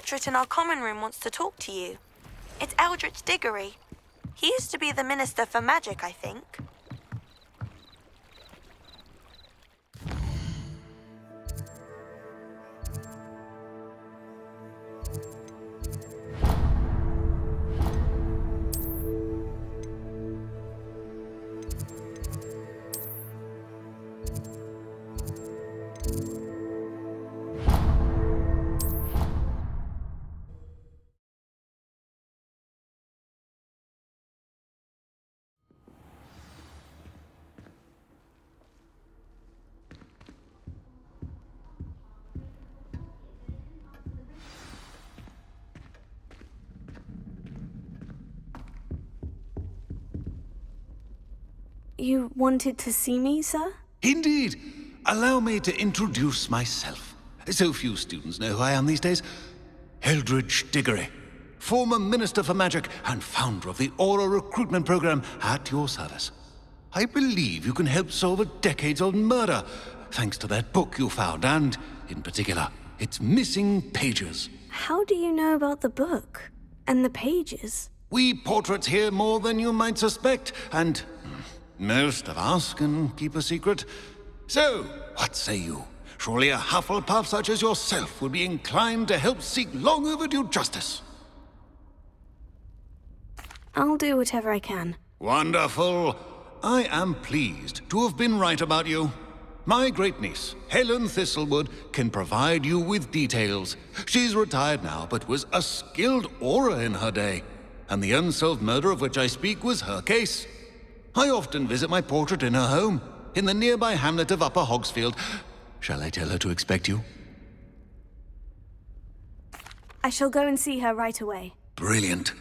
portrait in our common room wants to talk to you. It's Eldritch Diggory. He used to be the Minister for Magic, I think. You wanted to see me, sir? Indeed. Allow me to introduce myself. So few students know who I am these days. Eldritch Diggory, former Minister for Magic and founder of the Aura Recruitment Program, at your service. I believe you can help solve a decades-old murder, thanks to that book you found, and, in particular, its missing pages. How do you know about the book? And the pages? We portraits hear more than you might suspect, and most of us can keep a secret. So, what say you? Surely a Hufflepuff such as yourself would be inclined to help seek long overdue justice. I'll do whatever I can. Wonderful. I am pleased to have been right about you. My great-niece, Helen Thistlewood, can provide you with details. She's retired now, but was a skilled aura in her day. And the unsolved murder of which I speak was her case. I often visit my portrait in her home, in the nearby hamlet of Upper Hogsfield. Shall I tell her to expect you? I shall go and see her right away. Brilliant.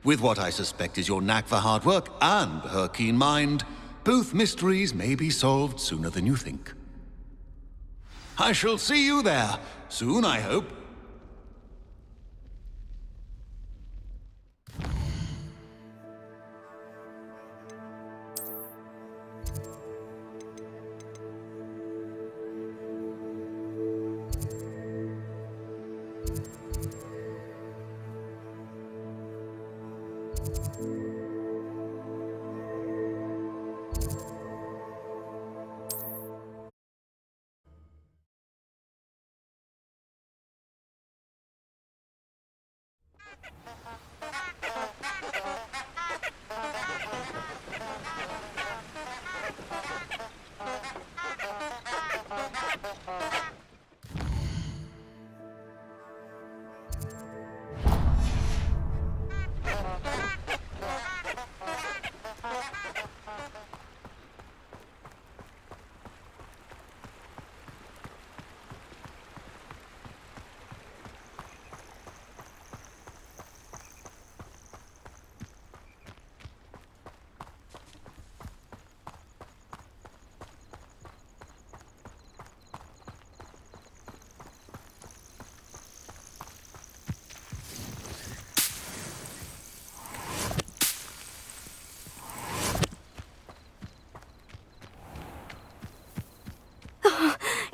With what I suspect is your knack for hard work and her keen mind, both mysteries may be solved sooner than you think. I shall see you there, soon I hope.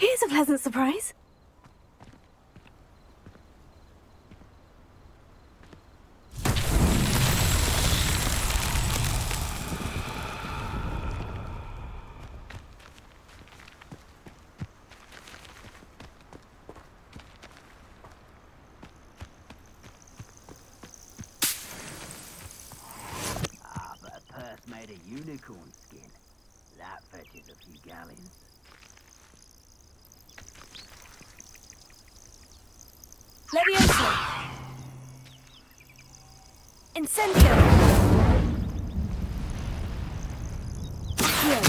Here's a pleasant surprise. But a purse made of unicorn skin. That fetches a few galleons. Leviosa! Incendio! Here.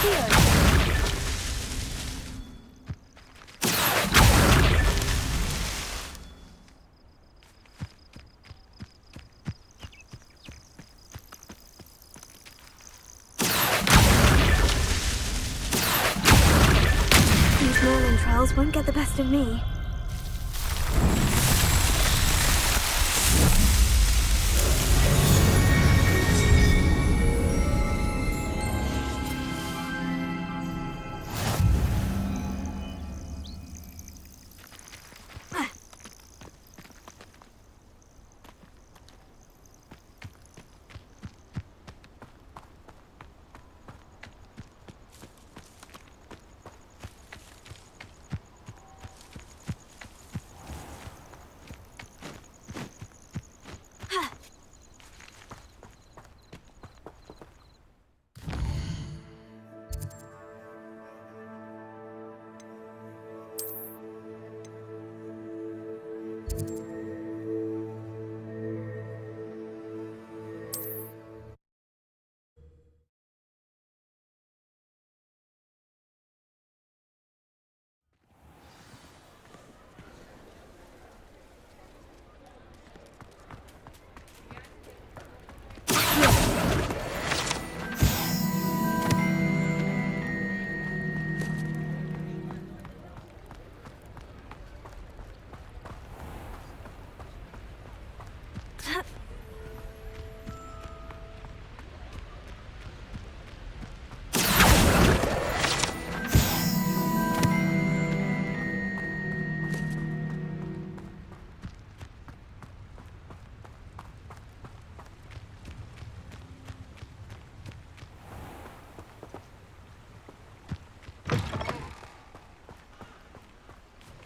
Here. trials won't get the best of me.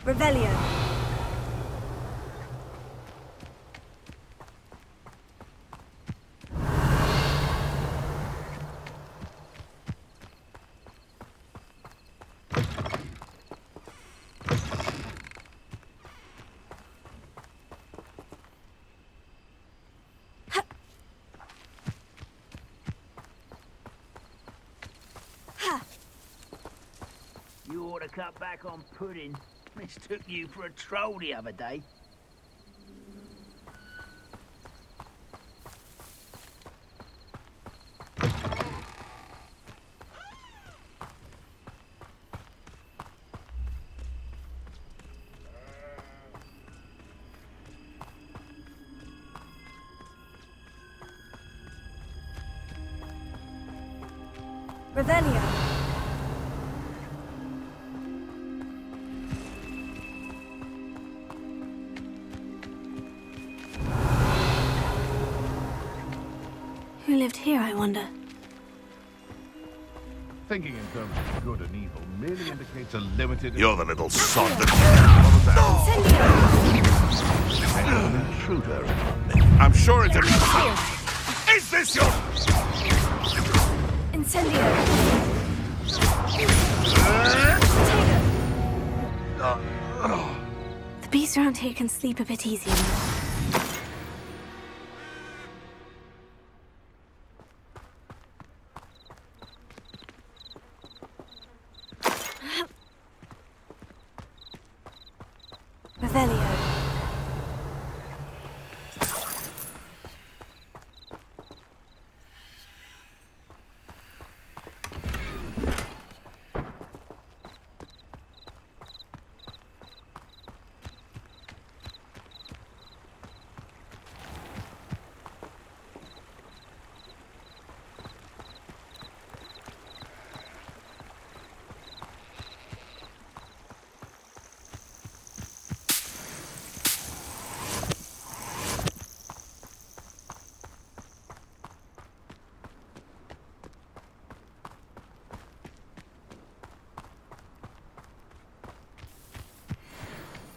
Revelio. You ought to cut back on pudding. Mistook you for a troll the other day. Revelio. Who lived here, I wonder? Thinking in terms of good and evil merely indicates a limited... You're the little sod that... An intruder. I'm sure it's a... Is this your... Incendio. The beasts around here can sleep a bit easier now. Revelio.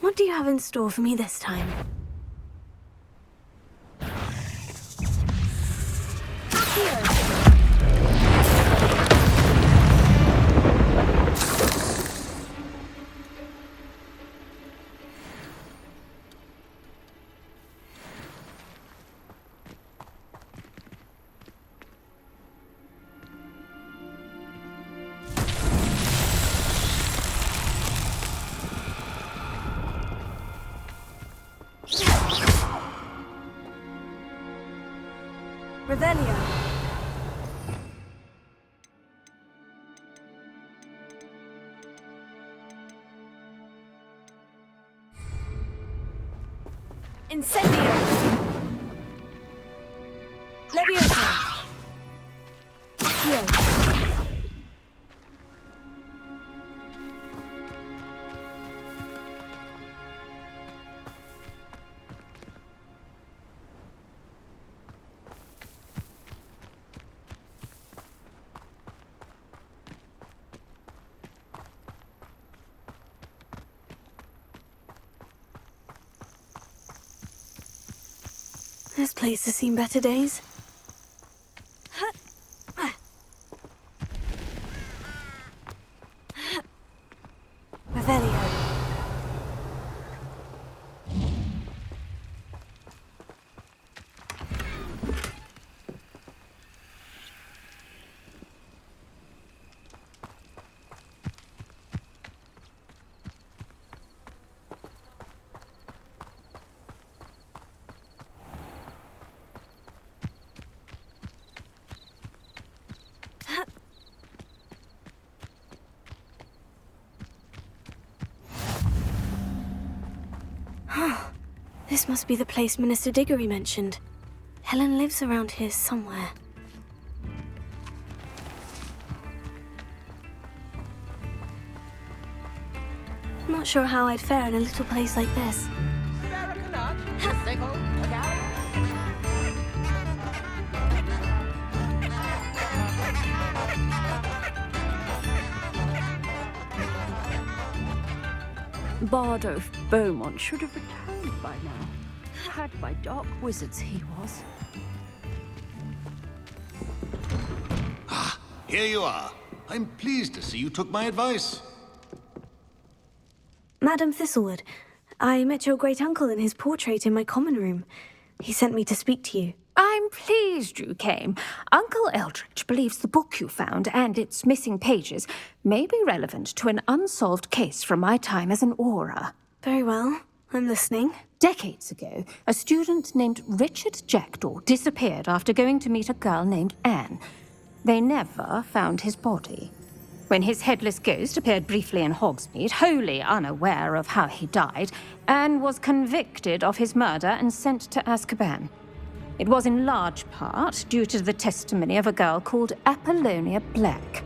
What do you have in store for me this time? Revelio. Incendio! Leviosa! Heal. This place has seen better days. Revelio. This must be the place Minister Diggory mentioned. Helen lives around here somewhere. I'm not sure how I'd fare in a little place like this. Bard of Beaumont should have returned by now. Had by dark wizards he was. Ah, here you are. I'm pleased to see you took my advice. Madam Thistlewood, I met your great-uncle in his portrait in my common room. He sent me to speak to you. I'm pleased you came. Uncle Eldritch believes the book you found and its missing pages may be relevant to an unsolved case from my time as an aura. Very well. I'm listening. Decades ago, a student named Richard Jackdaw disappeared after going to meet a girl named Anne. They never found his body. When his headless ghost appeared briefly in Hogsmeade, wholly unaware of how he died, Anne was convicted of his murder and sent to Azkaban. It was in large part due to the testimony of a girl called Apollonia Black.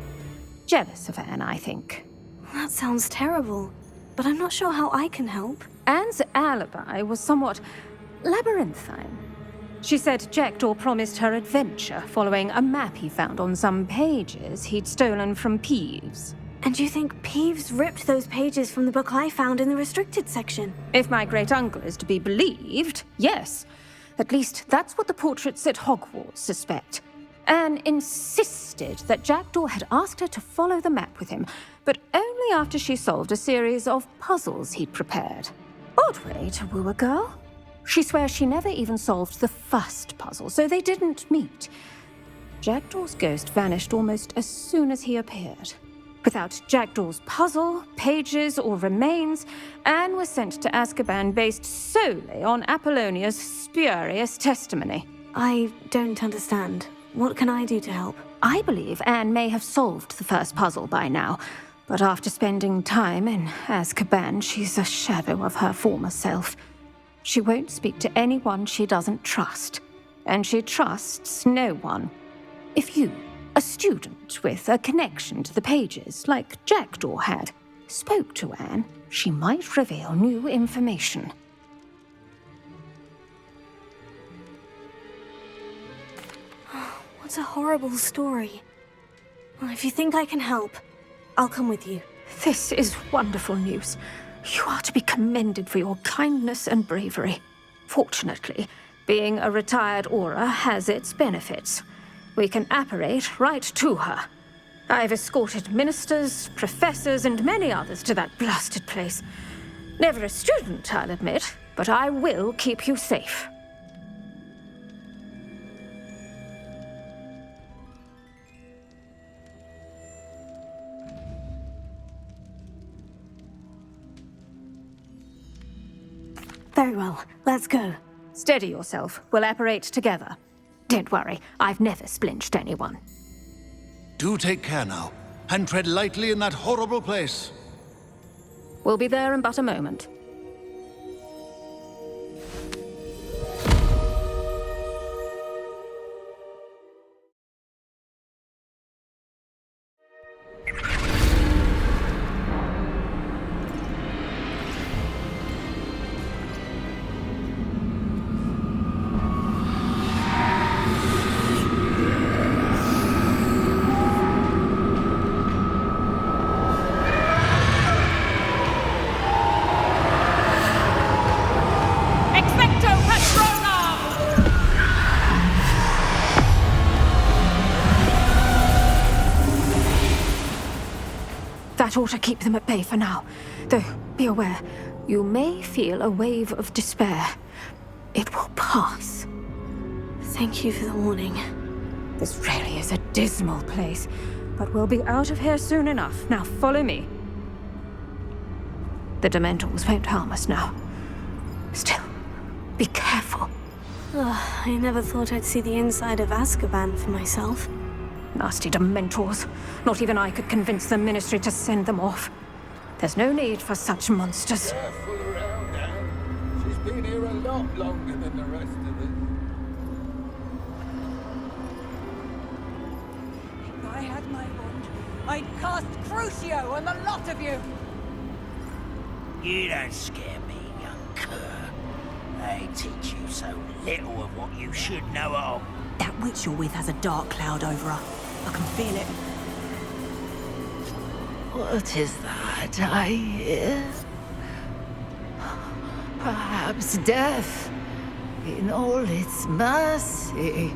Jealous of Anne, I think. That sounds terrible, but I'm not sure how I can help. Anne's alibi was somewhat labyrinthine. She said Jackdaw promised her adventure following a map he found on some pages he'd stolen from Peeves. And you think Peeves ripped those pages from the book I found in the restricted section? If my great-uncle is to be believed, yes. At least that's what the portraits at Hogwarts suspect. Anne insisted that Jackdaw had asked her to follow the map with him, but only after she solved a series of puzzles he'd prepared. Odd way to woo a girl. She swears she never even solved the first puzzle, so they didn't meet. Jackdaw's ghost vanished almost as soon as he appeared. Without Jackdaw's puzzle, pages, or remains, Anne was sent to Azkaban based solely on Apollonia's spurious testimony. I don't understand. What can I do to help? I believe Anne may have solved the first puzzle by now, but after spending time in Azkaban, she's a shadow of her former self. She won't speak to anyone she doesn't trust, and she trusts no one. If you, a student with a connection to the pages, like Jackdaw had, spoke to Anne, she might reveal new information. What a horrible story. Well, if you think I can help, I'll come with you. This is wonderful news. You are to be commended for your kindness and bravery. Fortunately, being a retired aura has its benefits. We can apparate right to her. I've escorted ministers, professors, and many others to that blasted place. Never a student, I'll admit, but I will keep you safe. Very well, let's go. Steady yourself. We'll apparate together. Don't worry, I've never splinched anyone. Do take care now, and tread lightly in that horrible place. We'll be there in but a moment. That ought to keep them at bay for now. Though, be aware, you may feel a wave of despair. It will pass. Thank you for the warning. This really is a dismal place, but we'll be out of here soon enough. Now follow me. The Dementors won't harm us now. Still, be careful. Ugh, I never thought I'd see the inside of Azkaban for myself. Nasty Dementors. Not even I could convince the Ministry to send them off. There's no need for such monsters. Careful around, Anne. She's been here a lot longer than the rest of us. If I had my wand, I'd cast Crucio on the lot of you! You don't scare me, young cur. They teach you so little of what you should know of. That witch you're with has a dark cloud over her. I can feel it. What is that I hear? Perhaps death, in all its mercy,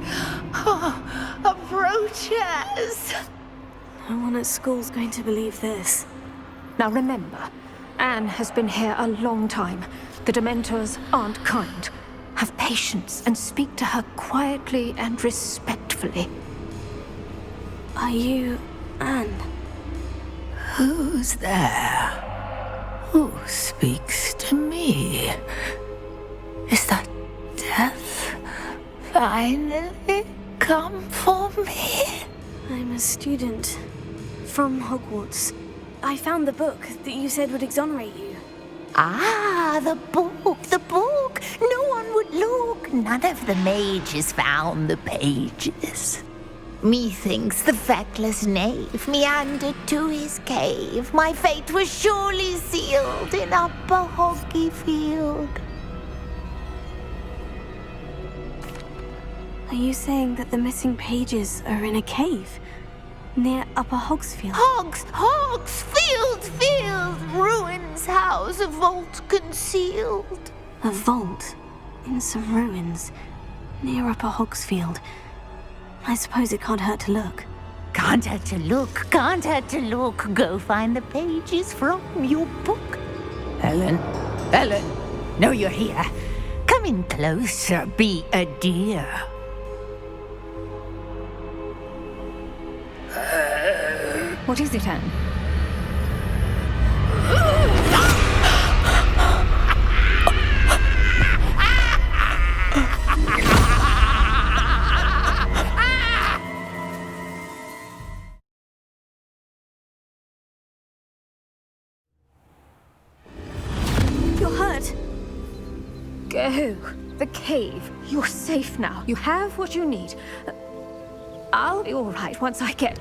approaches. No one at school's going to believe this. Now remember, Anne has been here a long time. The Dementors aren't kind. Have patience and speak to her quietly and respectfully. Are you Anne? Who's there? Who speaks to me? Is that death finally come for me? I'm a student from Hogwarts. I found the book that you said would exonerate you. Ah, the book, the book. No one would look. None of the mages found the pages. Methinks the feckless knave meandered to his cave. My fate was surely sealed in Upper Hoggyfield. Are you saying that the missing pages are in a cave near Upper Hogsfield? Field, ruins house, a vault concealed. A vault in some ruins near Upper Hogsfield. I suppose it can't hurt to look. Can't hurt to look. Go find the pages from your book. Ellen, know you're here. Come in closer, be a dear. What is it, Anne? You're hurt. Go. The cave. You're safe now. You have what you need. I'll be all right once I get...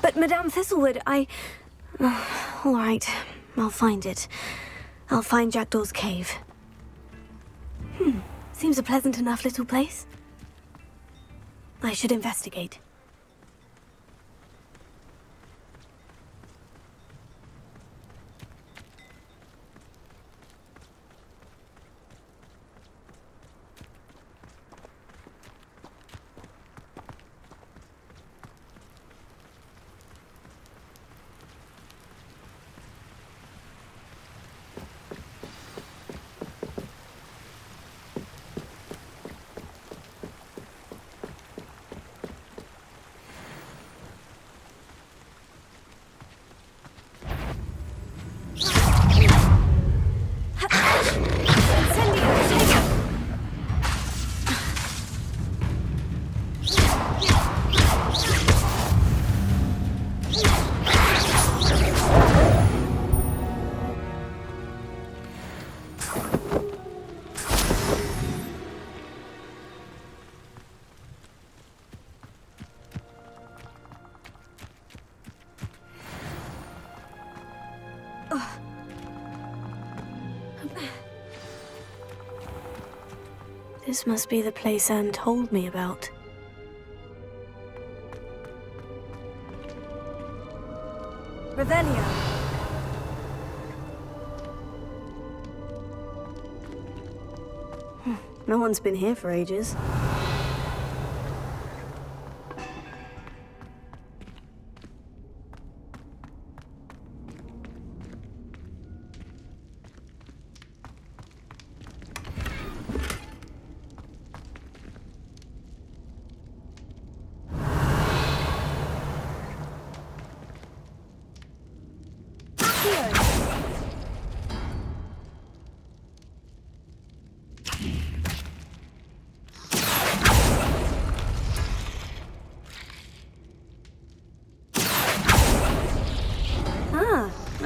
But Madame Thistlewood, all right, I'll find it. I'll find Jackdaw's cave. Seems a pleasant enough little place. I should investigate. This must be the place Anne told me about. Revelio. No one's been here for ages.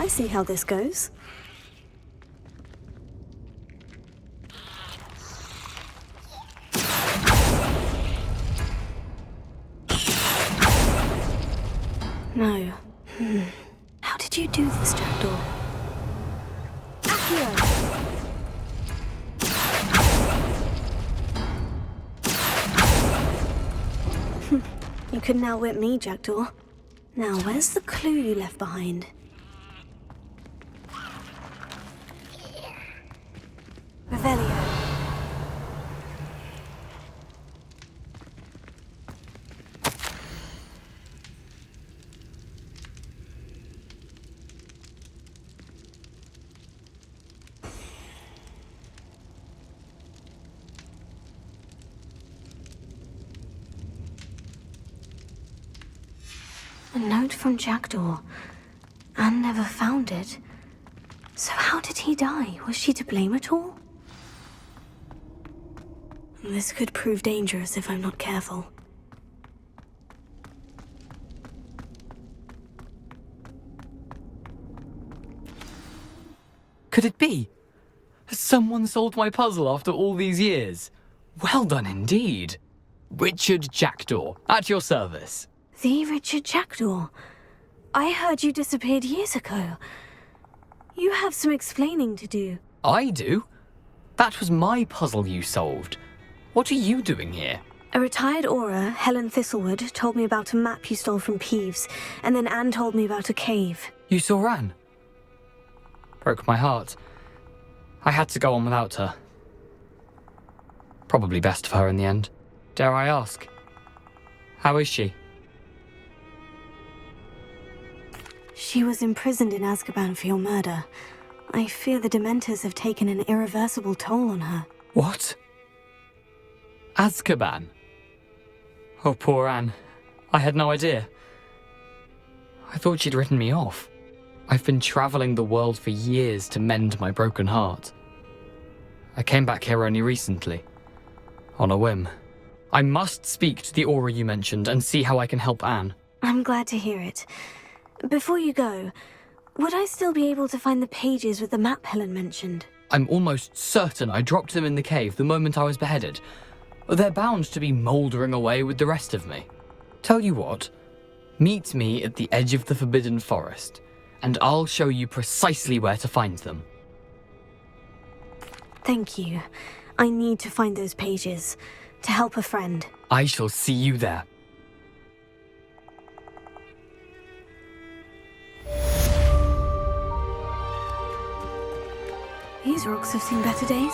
I see how this goes. No. How did you do this, Jackdaw? Accio! You couldn't outwit me, Jackdaw. Now, where's the clue you left behind? Revelio. A note from Jackdaw. Anne never found it. So how did he die? Was she to blame at all? This could prove dangerous if I'm not careful. Could it be? Has someone solved my puzzle after all these years? Well done indeed. Richard Jackdaw, at your service. The Richard Jackdaw? I heard you disappeared years ago. You have some explaining to do. I do? That was my puzzle you solved. What are you doing here? A retired Aura, Helen Thistlewood, told me about a map you stole from Peeves, and then Anne told me about a cave. You saw Anne? Broke my heart. I had to go on without her. Probably best for her in the end. Dare I ask? How is she? She was imprisoned in Azkaban for your murder. I fear the Dementors have taken an irreversible toll on her. What? Azkaban? Oh, poor Anne. I had no idea. I thought she'd written me off. I've been travelling the world for years to mend my broken heart. I came back here only recently. On a whim. I must speak to the Aura you mentioned and see how I can help Anne. I'm glad to hear it. Before you go, would I still be able to find the pages with the map Helen mentioned? I'm almost certain I dropped them in the cave the moment I was beheaded. They're bound to be mouldering away with the rest of me. Tell you what, meet me at the edge of the Forbidden Forest, and I'll show you precisely where to find them. Thank you. I need to find those pages, to help a friend. I shall see you there. These rocks have seen better days.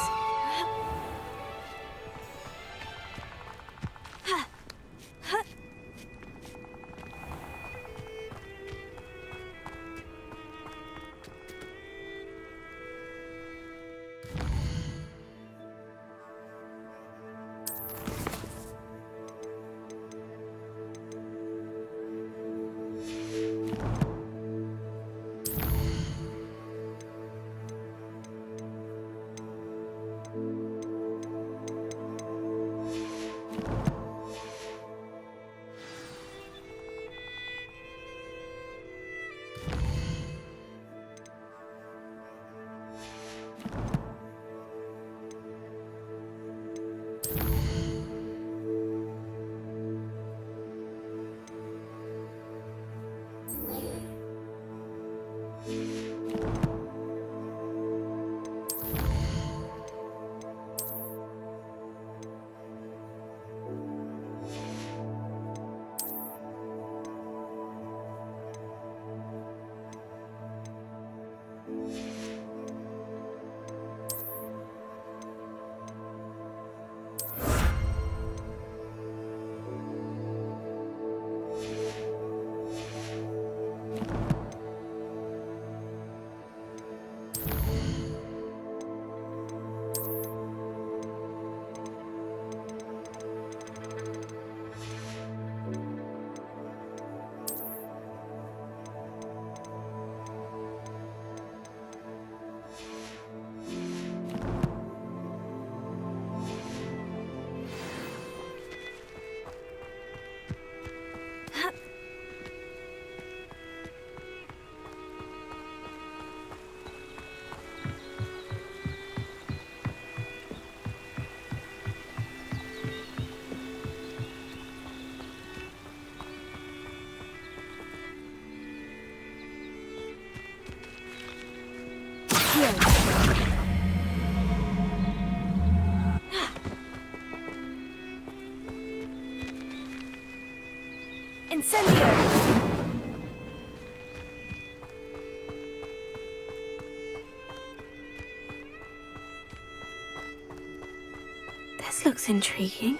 This looks intriguing.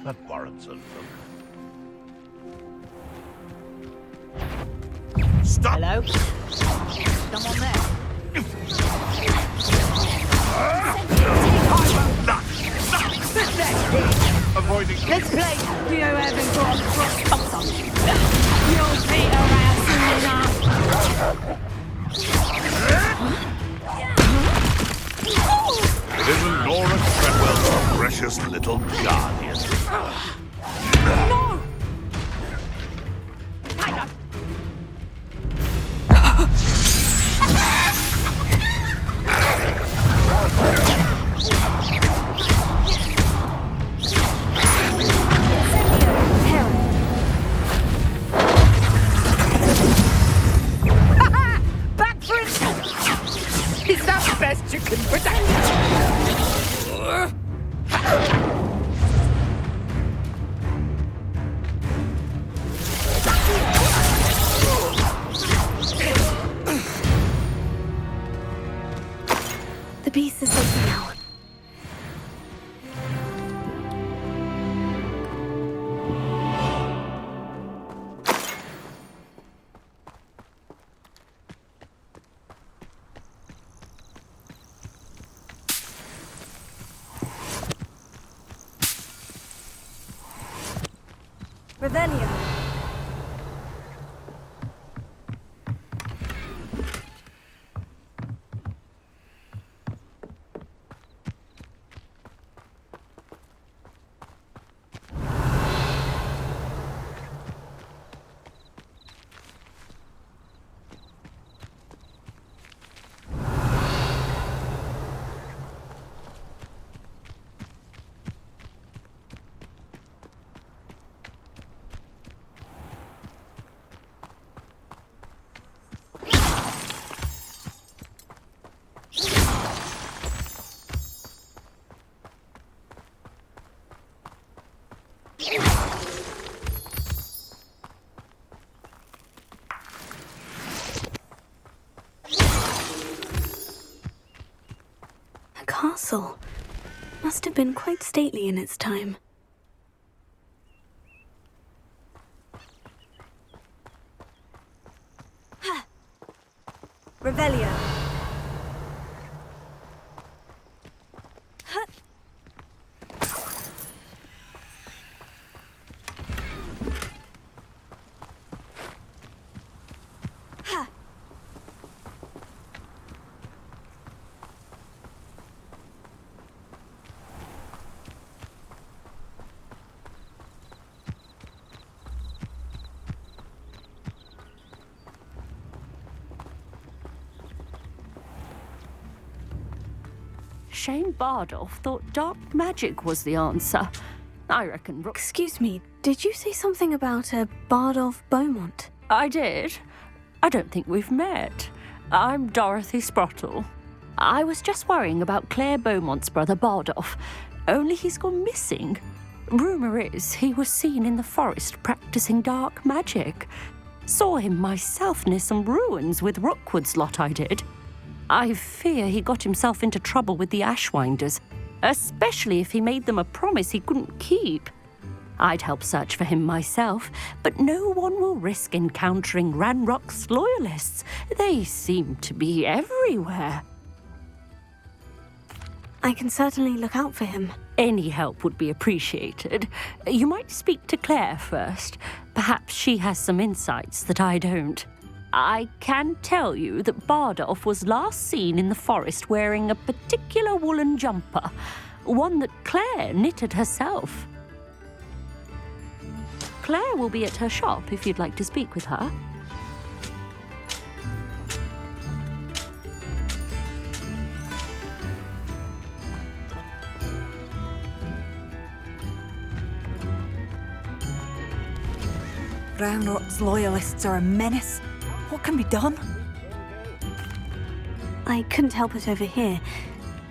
That warrants a look. Stop! Hello? Someone there? Avoiding. Let's play. You haven't got cross on. You'll be around soon enough. It isn't Nora Treadwell's precious little guardian. No! Back for it! Is that the best you can pretend? The beast is open now. Revelio. A castle. Must have been quite stately in its time. Revelio. Shame Bardolph thought dark magic was the answer. I reckon Excuse me, did you say something about a Bardolph Beaumont? I did. I don't think we've met. I'm Dorothy Sprottle. I was just worrying about Claire Beaumont's brother Bardolph, only he's gone missing. Rumour is he was seen in the forest practicing dark magic. Saw him myself near some ruins with Rookwood's lot I did. I fear he got himself into trouble with the Ashwinders, especially if he made them a promise he couldn't keep. I'd help search for him myself, but no one will risk encountering Ranrock's loyalists. They seem to be everywhere. I can certainly look out for him. Any help would be appreciated. You might speak to Claire first. Perhaps she has some insights that I don't. I can tell you that Bardolph was last seen in the forest wearing a particular woolen jumper, one that Claire knitted herself. Claire will be at her shop if you'd like to speak with her. Ranrock's loyalists are a menace. What can be done? I couldn't help it over here.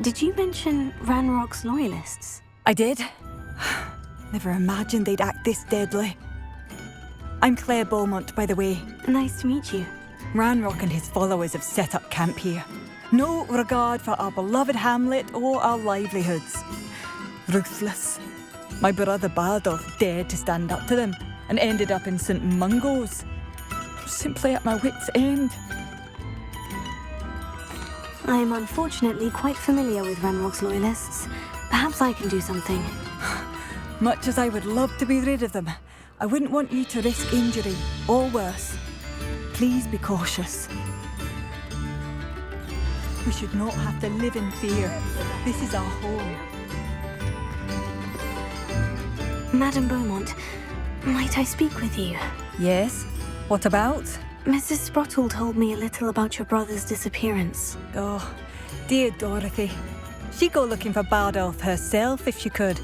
Did you mention Ranrock's loyalists? I did. Never imagined they'd act this deadly. I'm Claire Beaumont, by the way. Nice to meet you. Ranrock and his followers have set up camp here. No regard for our beloved hamlet or our livelihoods. Ruthless. My brother Bardolph dared to stand up to them and ended up in St. Mungo's. Simply at my wit's end. I am unfortunately quite familiar with Ranrock's loyalists. Perhaps I can do something. Much as I would love to be rid of them, I wouldn't want you to risk injury, or worse. Please be cautious. We should not have to live in fear. This is our home. Madame Beaumont, might I speak with you? Yes? What about? Mrs. Sprottle told me a little about your brother's disappearance. Oh, dear Dorothy. She'd go looking for Bardolph herself if she could.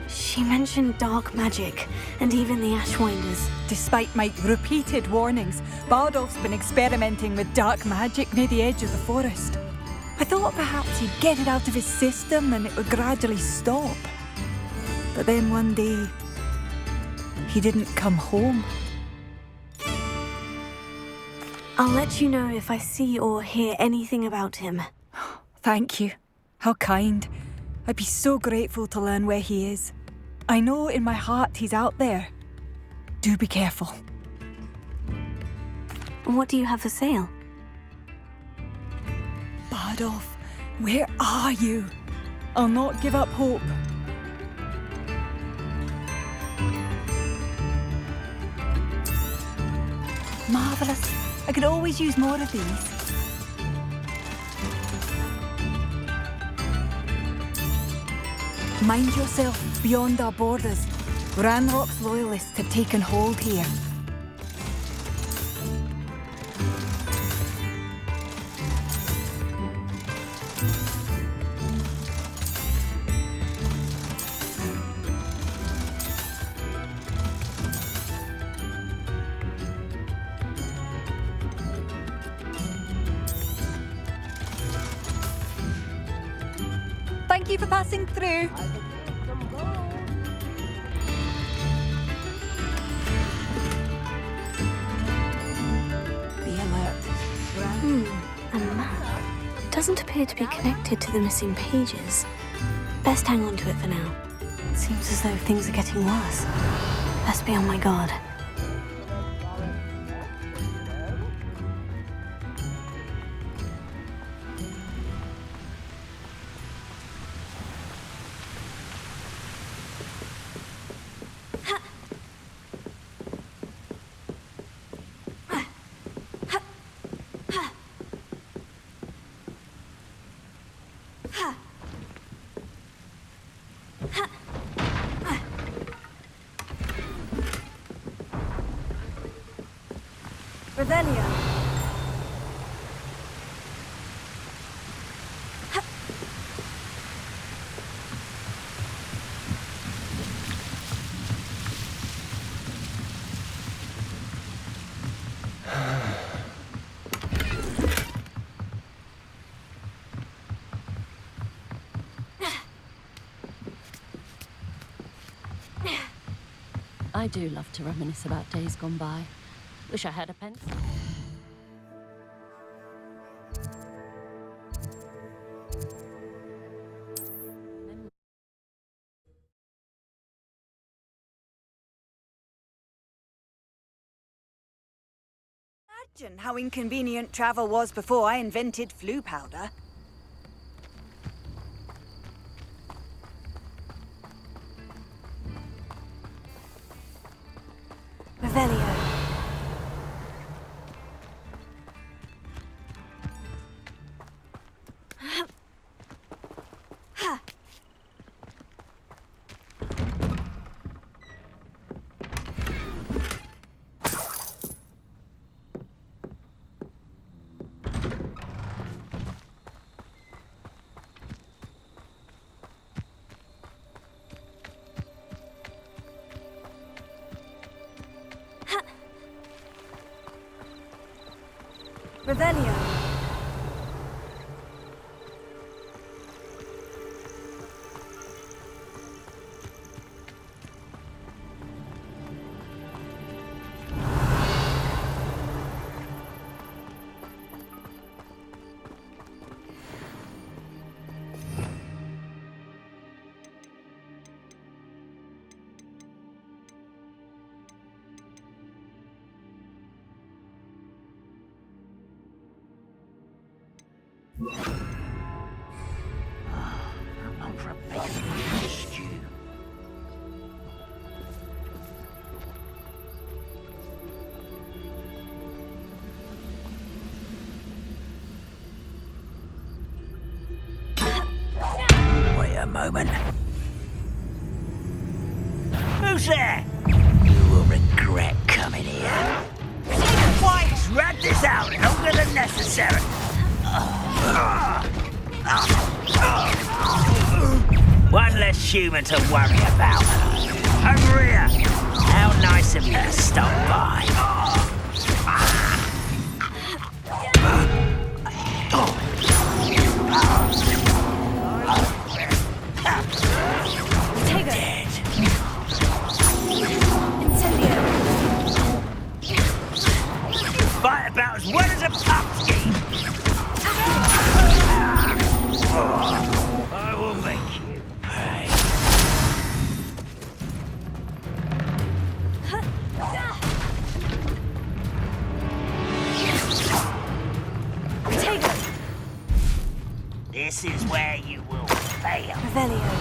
She mentioned dark magic, and even the Ashwinders. Despite my repeated warnings, Bardolph's been experimenting with dark magic near the edge of the forest. I thought perhaps he'd get it out of his system and it would gradually stop. But then one day, he didn't come home. I'll let you know if I see or hear anything about him. Thank you. How kind. I'd be so grateful to learn where he is. I know in my heart he's out there. Do be careful. What do you have for sale? Bardolph, where are you? I'll not give up hope. Marvellous. I could always use more of these. Mind yourself beyond our borders. Ranrock's loyalists have taken hold here. Thank you for passing through. Be alert. A map. It doesn't appear to be connected to the missing pages. Best hang on to it for now. It seems as though things are getting worse. Best be on my guard. Revelia. I do love to reminisce about days gone by. Wish I had a pencil. Imagine how inconvenient travel was before I invented flu powder. Revelio. Revelio. I'm for a big stew. Wait a moment. Who's there? You will regret coming here. Why drag this out longer than necessary? One less human to worry about. Over here. How nice of you to stop by. Dead. Incendio. Fight about as well as a pumpkin. I will make you pay. This is where you will fail. Revelio.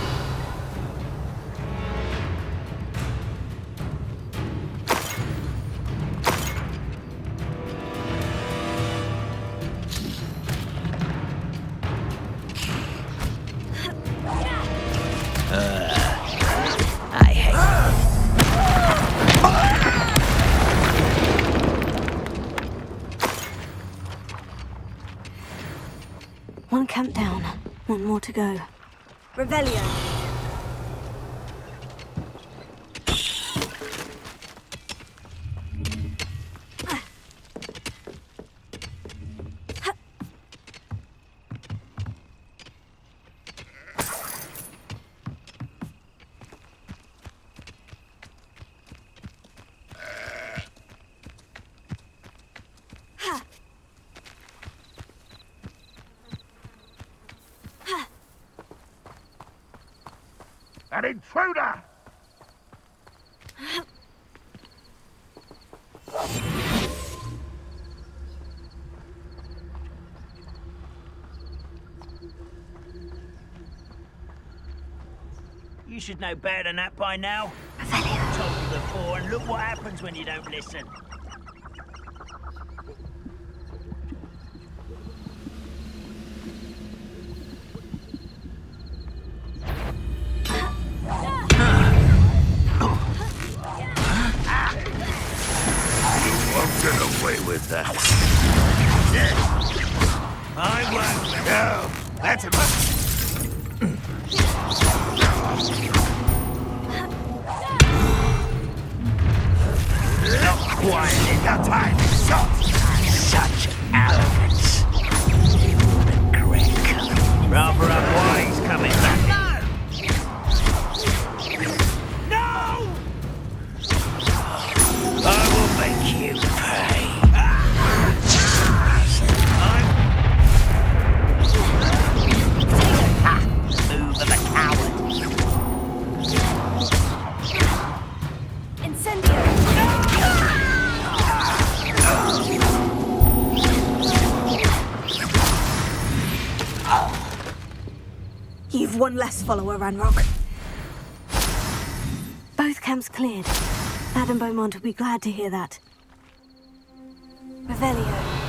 I hate One camp down, one more to go. Revelio. An intruder! You should know better than that by now. I told you before, and look what happens when you don't listen. Get away with that. I won't. No, that's enough. Not quiet in the time shot. Such arrogance. You will regret coming. Rather unwise coming back. No! No! You've one less follower, Ranrock. Both camps cleared. Madame Beaumont will be glad to hear that. Revelio.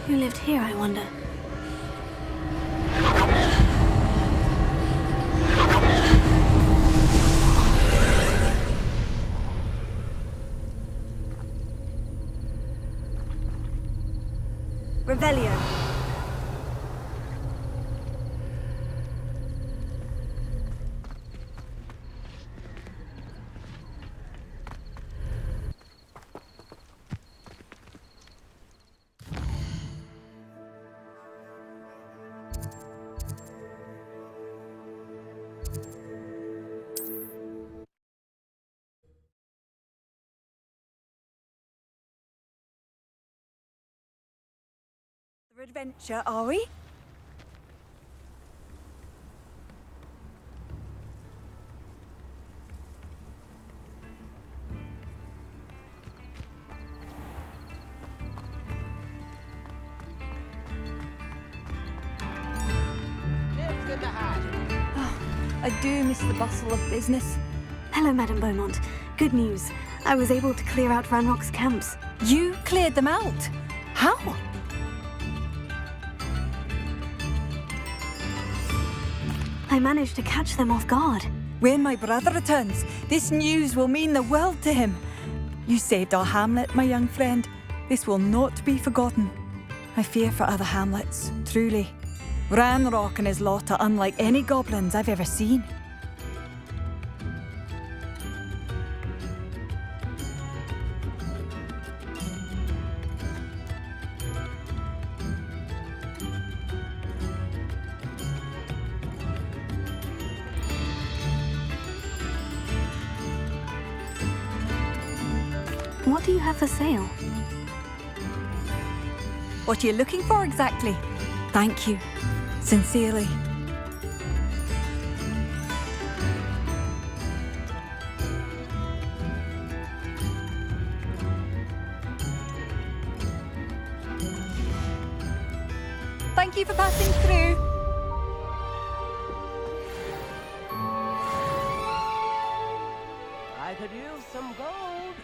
Who lived here, I wonder? Revelio. Adventure, are we? I do miss the bustle of business. Hello, Madame Beaumont. Good news. I was able to clear out Ranrock's camps. You cleared them out? How? I managed to catch them off guard. When my brother returns, this news will mean the world to him. You saved our hamlet, my young friend. This will not be forgotten. I fear for other hamlets, truly. Ranrock and his lot are unlike any goblins I've ever seen. What do you have for sale? What are you looking for exactly? Thank you. Sincerely. Thank you for passing through. I could use some gold.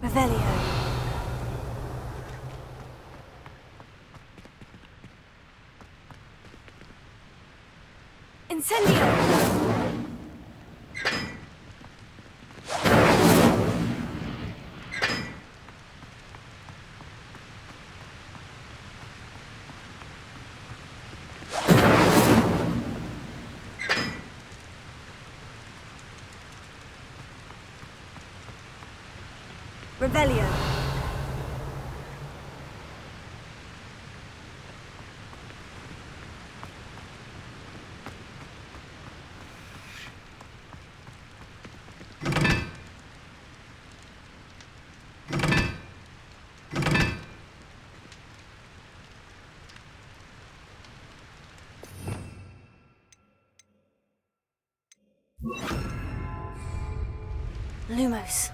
Revelio. Incendio! Revelio. Lumos.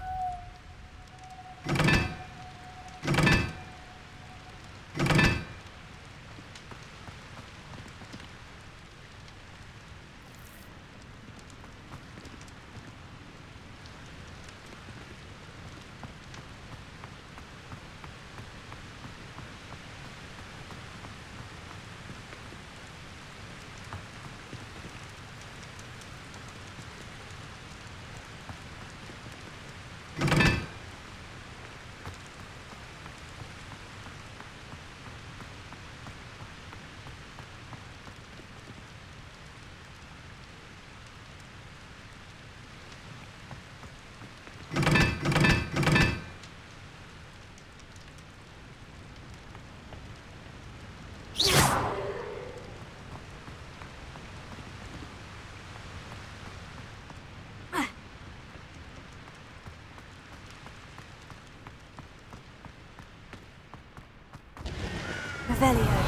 Revelio.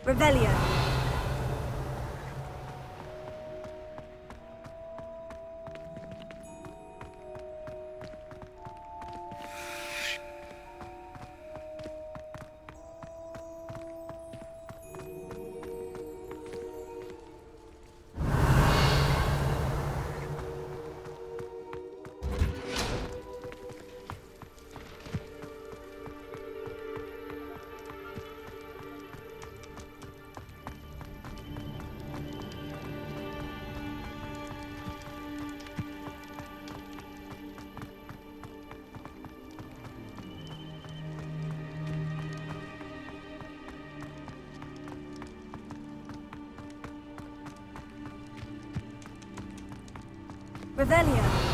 Revelio. Revelio.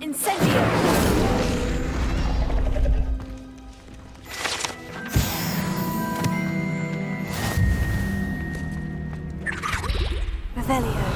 Incendio! Revelio.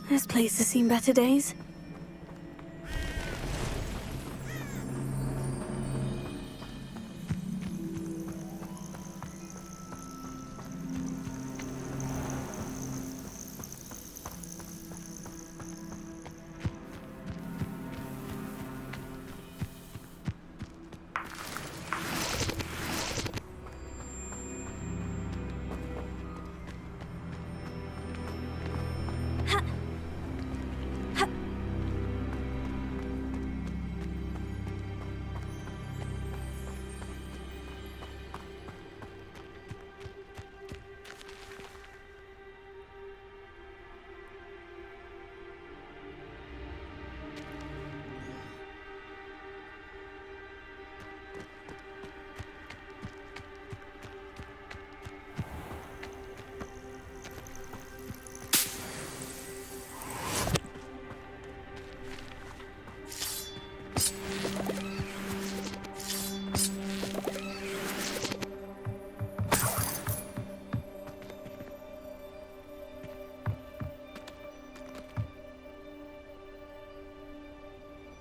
This place has seen better days.